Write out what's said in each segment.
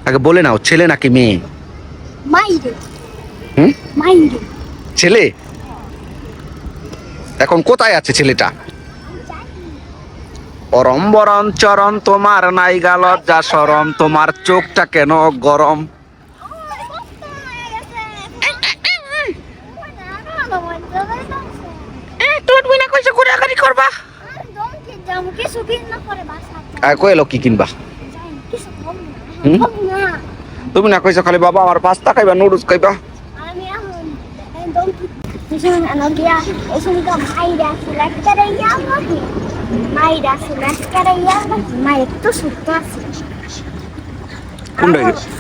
আগে বলে নাও, ছেলে নাকি মেয়ে? মাইরে। হুম, মাইরে। ছেলে। এখন কোথায় আছে ছেলেটা? পরম বরণ চরণ তোমার নাই গা লজ্জা শরম, তোমার চোখটা কেন গরম? তুমি না কইছো ঘোরাঘুরি করবা? কই এলো কি কিনবা? হুম? তুমি না কইছো খালি বাবা আমার পাস্তা খাইবা, নুডলস খাইবা?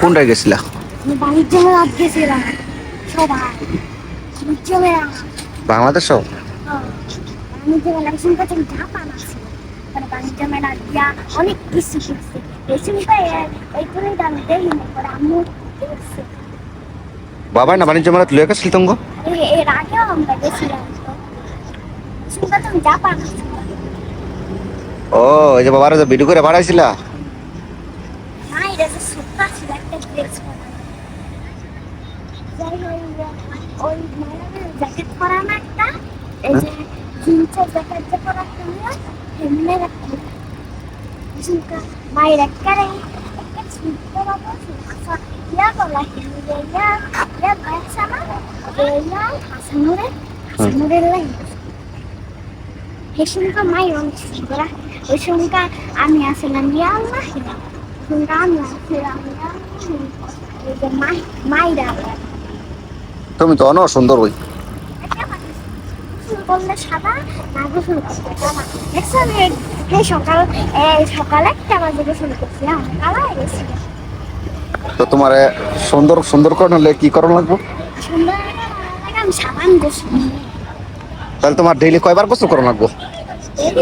কোনটায় গেছিলা? বাণিজ্য মেলা গেছিলাম সবাই। বাণিজ্য মেলা। বাংলাদেশও? বাণিজ্য মেলা শুনতে জাপান আছে। বাণিজ্য মেলা দিয়া অনেক কিছু শিখছে। এই শুনতে এইগুলো দাম দেখিনি পরে আম্মু দেখছে। বাবা না বাণিজ্য মেলা তুলে গেছিল তঙ্গ? এর আগেও আমরা গেছিলাম তো। শুনতে জাপান আছে। ও, এই যে বাবার যে ভিডিও করে বাড়াইছিলা? না, এটা তো সুতা ছিল একটা ড্রেস পরা। যাই হোক, ওই মেলার জ্যাকেট পরা না একটা, এই যে জিন্সের জ্যাকেট যে পরা তুমি, এমনি রাখতে শুনকা মায়ের একবারে একটা সুতো বাবা আচ্ছা ইয়া গলা হিন্দে ইয়া বাচ্চা না ইয়া হাসানুরের লাগে। এই শুনকা মায়ের অনেক সুন্দর। ওই শুনকা আমি আসলাম ইয়া আল্লাহ শুনকা আমি আসলাম এই যে মাইরা। তুমি তো অনেক সুন্দর হই। বললে সাদা না গোসল করতে কালা। দেখছেন এই সকালে একটা বাজে গোসল করছিলাম, কালা হয়ে গেছিল। তো তোমার সুন্দর সুন্দর করণ হলে কি করণ লাগবো? সুন্দর আমি সাবান গোসল। তাহলে তোমার ডেইলি কয়বার গোসল করণ লাগবো? এই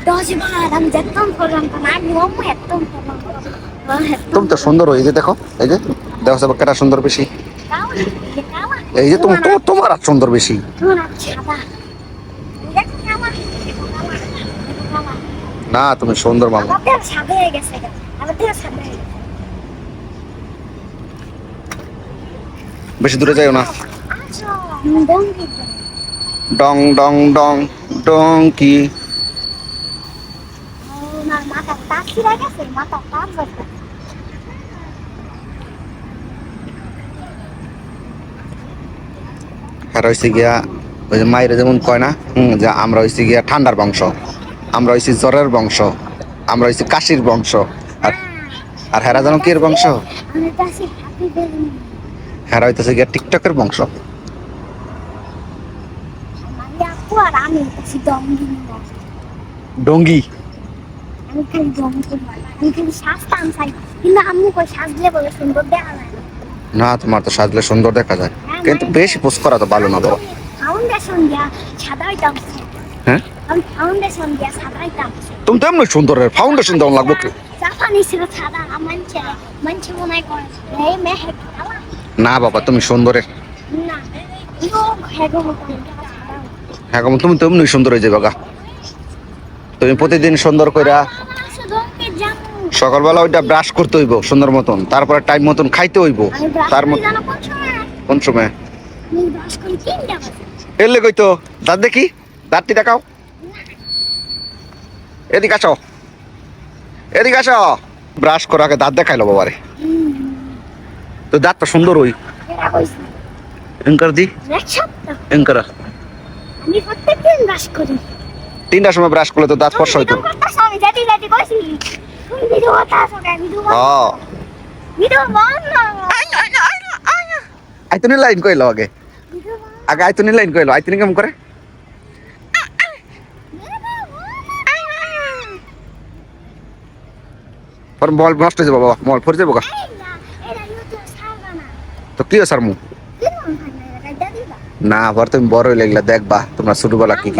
10 বার আমি যেতাম করলাম না ঘুম একদম করলাম। তুমি তো সুন্দর হই, এই যে দেখো, এই যে দেখো সব কেটা সুন্দর বেশি। এই যে তুমি তোমার আর সুন্দর বেশি। না তুমি সুন্দর মামা। বেশি দূরে যাইও না। ডং ডং ডং ডং কি আর হইছে গিয়া ওই যে মায়ের যেমন কয় না, যে আমরা হইছি গিয়া ঠান্ডার বংশ, আমরা হইছি জ্বরের বংশ, আমরা হইছি কাশির বংশ। আর আর হেরা যেন কি এর বংশ? হেরা হইতেছে গিয়া টিকটকের বংশ। ডঙ্গি। আমি খালি দম করবো, আমি খালি শ্বাসতাম চাই, কিন্তু আমি কই সাজলে বলে সুন্দর দেখা যায় না। না তোমার তো সাজলে সুন্দর দেখা যায়, কিন্তু বেশি পোস্ট করা তো ভালো না বাবা। ফাউন্ডেশন দিয়া সাদা হইতাম। হ্যাঁ, আমি ফাউন্ডেশন দিয়া সাদা হইতাম। তুমি তো এমনি সুন্দর, ফাউন্ডেশন দেওয়া লাগবো কি? জাপানি ছিল সাদা, মানছে মনে করে এই মেহেক কালা। না বাবা তুমি সুন্দরের। না ইও হেগো হ্যাঁ তুমি তো এমনি সুন্দর হয়ে যাবে গা। তুমি প্রতিদিন সুন্দর কইরা সকালবেলা ওইটা ব্রাশ করতে হইব সুন্দর মতন, তারপরে টাইম মতন খাইতে হইব। তার মত কোন সময় এলে কইতো দাঁত দেখি, দাঁতটি দেখাও। এদিকে আসো, এদিকে আসো। ব্রাশ করার আগে দাঁত দেখাইলো বাবারে। তো দাঁতটা সুন্দর হই। এঙ্কার দি এঙ্কার। আমি প্রত্যেকদিন ব্রাশ করি। 3টার সময় ব্রাশ করলে তো দাঁত ফর্সা হইতো। আমি জাতি কইছি তুমি ভিডিও বাতাসো কে ভিডিও হ্যাঁ ভিডিও বল না। আইতুনি লাইন কইলো আগে, আগে আইতুনি লাইন কইলো। আইতুনি কেমন করে? পর বল নষ্ট হয়ে যাবো বাবা, মল ফরে যাবো গা। তো কি স্যার মু না পর তুমি বড় হয়ে লাগলা দেখবা তোমরা ছোটবেলা কি কি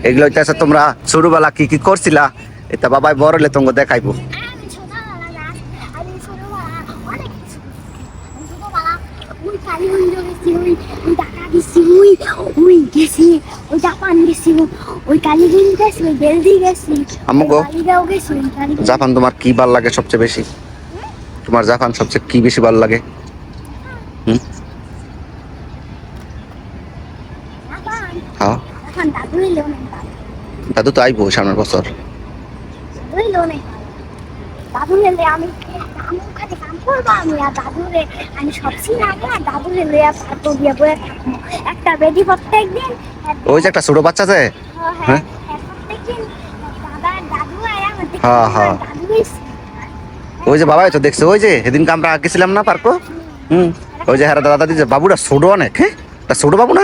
এগুলো হইতেছে তোমরা ছোটবেলা কি কি করছিলা, এটা বাবাই বড় হলে তোমাকে দেখাইবো। গেছি ওই ঢাকা গেছি ওই গেছি ওই জাপান গেছি ওই কালীগঞ্জ গেছি ওই বেলদি গেছি আমগো কালীগাঁও গেছি ওই কালীগঞ্জ জাপান তোমার কি ভাল লাগে সবচেয়ে বেশি? তোমার জাপান সবচেয়ে কি বেশি ভাল লাগে? হুম? জাপান হ্যাঁ, এখন দাদুই লোনে দাদু তো আইবো সামনের বছর। দাদুই লোনে দাদু এলে আমি ওখানে কাম করবো আমি আর দাদুরে আমি সবসময় আগে আর দাদুরে লইয়া পারবো বিয়ে বয়ে থাকবো একটা বেদি প্রত্যেকদিন ওই যে একটা ছোট বাচ্চা আছে, হ্যাঁ প্রত্যেকদিন দাদু আর আমার হ্যাঁ, হ্যাঁ। দাদু ওই যে বাবাই তো দেখছে, ওই যে সেদিন আমরা গেছিলাম না পার্কো। ওই যে হ্যাঁ দাদা দাদি যে বাবুটা ছোট অনেক, হ্যাঁ তা ছোট বাবু না?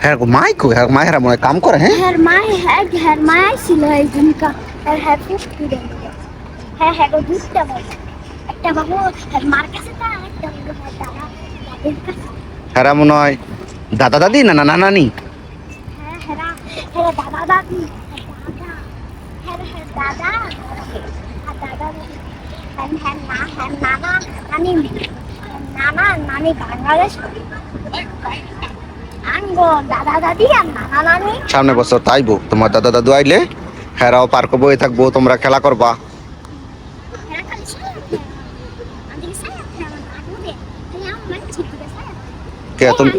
হ্যাঁ গো মাই কো, হ্যাঁ মায়েরা মনে হয় কাম করে, হ্যাঁ হ্যার মা ছিল এই দিনকা হ্যাঁ পুষ্টি হ্যাঁ গো দুধটা বলে একটা বাবু হ্যার মার কাছে তা একটা বাবু দাদির কাছে হ্যাঁ মনে হয় দাদা দাদি না না নানি। হ্যাঁ দাদা দাদি দাদা দাদা নানা নানি বাংলাদেশ আঙ্গো দাদা দাদি আর নানা নানি সামনে বছর তাইবো তোমার দাদা দাদু আইলে হেরাও পার্কে বয়ে থাকবো, তোমরা খেলা করবা। কে তুমি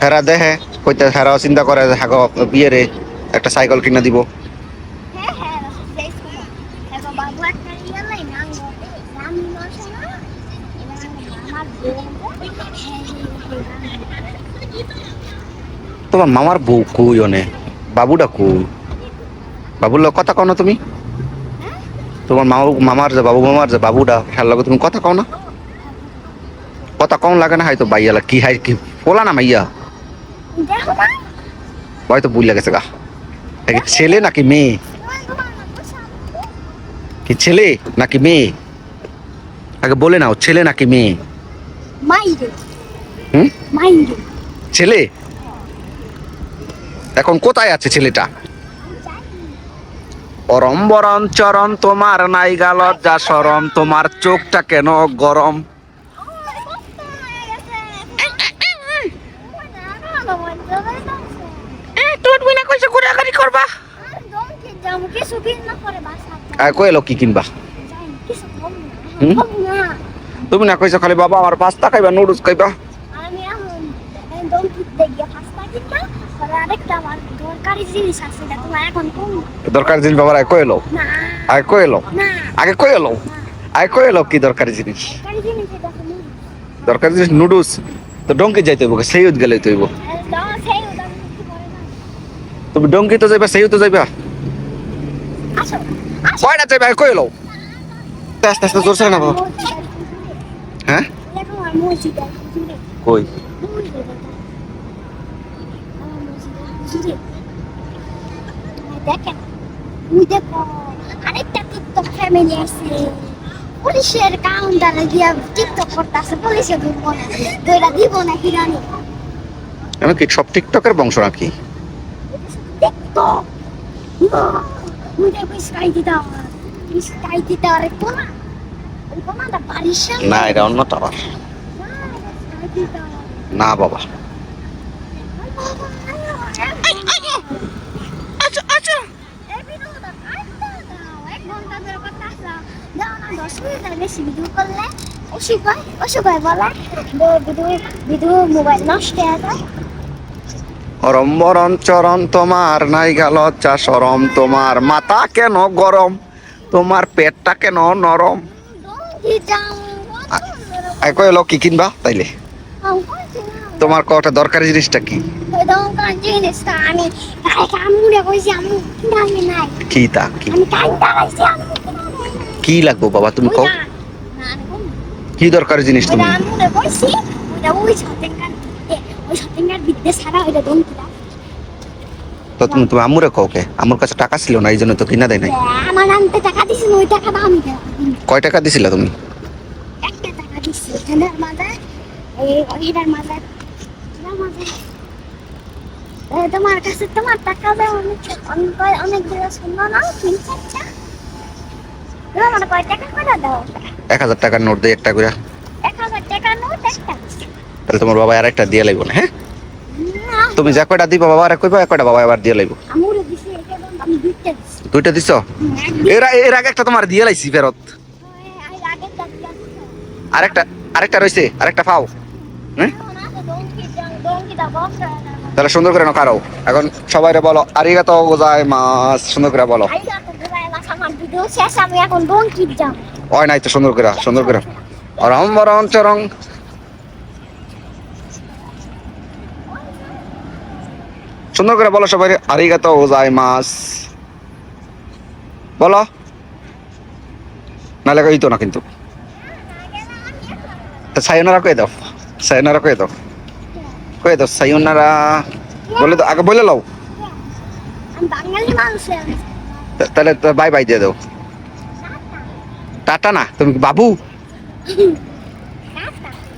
হেরা দেহে কইতে হেরাও চিন্তা করে যে হ্যাঁ বিয়ে রে একটা সাইকেল কিনা দিব। তোমার মামার বউ কই অনে, বাবুটা কই? বাবুর লোক কথা কও না তুমি? তোমার মামার যে বাবু মামার যে বাবুটা খেয়াল লাগে তুমি কথা কও না? কথা কম লাগে না হয়তো বাইয়ালা কি হাই কি পোলা না মাইয়া হয়তো বুঝলে গেছে গা। কি ছেলে নাকি মেয়ে? কি ছেলে নাকি মেয়ে আগে বলে নাও, ছেলে নাকি মেয়ে? হুম ছেলে। এখন কোথায় আছে ছেলেটা? অরম্বরম চরণ তোমার নাই গা লজ্জা শরম, তোমার চোখটা কেন গরম? করবা কই এলো কি কিনবা? তুমি না কইছো খালি বাবা আমার পাস্তা খাইবা নুডলস খাইবা। দরকারি জিনিস বাবার কই এলো? আগে কই এলো? আগে কই এলো? আগে কই এলো কি দরকারি জিনিস? দরকারি জিনিস নুডলস তো ডঙ্কি যাইতে হইব, সেই গেলে তো হইব। তুমি ডঙ্কি তো যাইবা, সেই তো যাইবা, কয়টা যাইবা কই এলো? আস্তে আস্তে জোরছে না বাবা। হ্যাঁ কই? দেখেন দেখো আরেকটা টিকটক ফ্যামিলি আছে, পুলিশের কাউন্টারে গিয়া টিকটক করতেছে, পুলিশে ধরবো না, ধরে দিব না কি জানি। আমি কি সব টিকটকের বংশ নাকি? টিকটক মুঝে বিস্কাই দিতে আরে কোনা ওই কোনাটা বাড়ির সামনে না, এটা অন্য টাওয়ার না বাবা। অরম্বরণ চরণ তোমার নাই গেল লজ্জা শরম, তোমার মাথা কেন গরম, তোমার পেটটা কেন নরম? কই এলো কি কিনবা তাইলে? তোমার কটা দরকারি জিনিসটা কি? কি তা কি কি লাগবো বাবা তুমি কও? কি দরকারি জিনিস তুমি? তো তুমি তুমি আমুরে কও কে? আমার কাছে টাকা ছিল না, এই জন্য তো কিনা দেয় নাই। আমার আনতে টাকা দিছিল, ওই টাকা দাও আমি কয় টাকা দিছিলা তুমি? 1 টাকা দিছি এটার মাঝে এটার মাঝে তোমার কাছে তোমার টাকা দেয় অনেক অনেকগুলো শূন্য না 3-4টা তুমি আমার কয় টাকা করে দাও? 1000 টাকার নোট দেই একটা করে। 1000 টাকা নোট একটা। তাহলে তোমার বাবা আর একটা দিয়ে লাইব না, হ্যাঁ? না, তুমি যা কয়টা দিবা বাবা আর কইবা, কয়টা বাবা আবার দিয়ে লাইব। আমুরে দিছি এটা আমি দুইটা দিছি। দুইটা দিছো? এর আগে একটা তোমার দিয়ে লাইছি ফেরত। আমি আগে টাকা আরেকটা আরেকটা রইছে, আরেকটা পাও। হ্যাঁ? না তো দোঙ্কি দা বস। তাহলে সুন্দর করে নকারো। এখন সবাইরে বলো আরিগাতো গোজাইমাস, সুন্দর করে বলো। আই তো ভাই আমার আমার ভিডিও শেষ আমি এখন দোঙ্কি যাম। হয় নাই তো, সুন্দর করে, সুন্দর করে। অরম বরং চরং। সুন্দর করে বলো সবাই আরিগাতো গোজাইমাস। বলো। নাহলে কইতো না কিন্তু। সায়নারা কয়ে দাও, সায়নারা কয়ে দাও, কয়ে দাও সায়নারা। বলে দাও, আগে বলে লাও। আমি বাঙালি মানুষ আমি। তাহলে বাই বাই দিয়ে দাও। টাটা না, তুমি কি বাবু?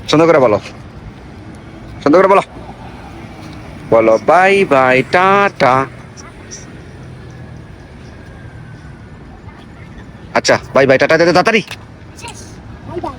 সুন্দর করে বলো, সুন্দর করে বলো। বলো বাই বাই টাটা। আচ্ছা বাই বাই টাটা, তাড়াতাড়ি। শেষ বাই বাই।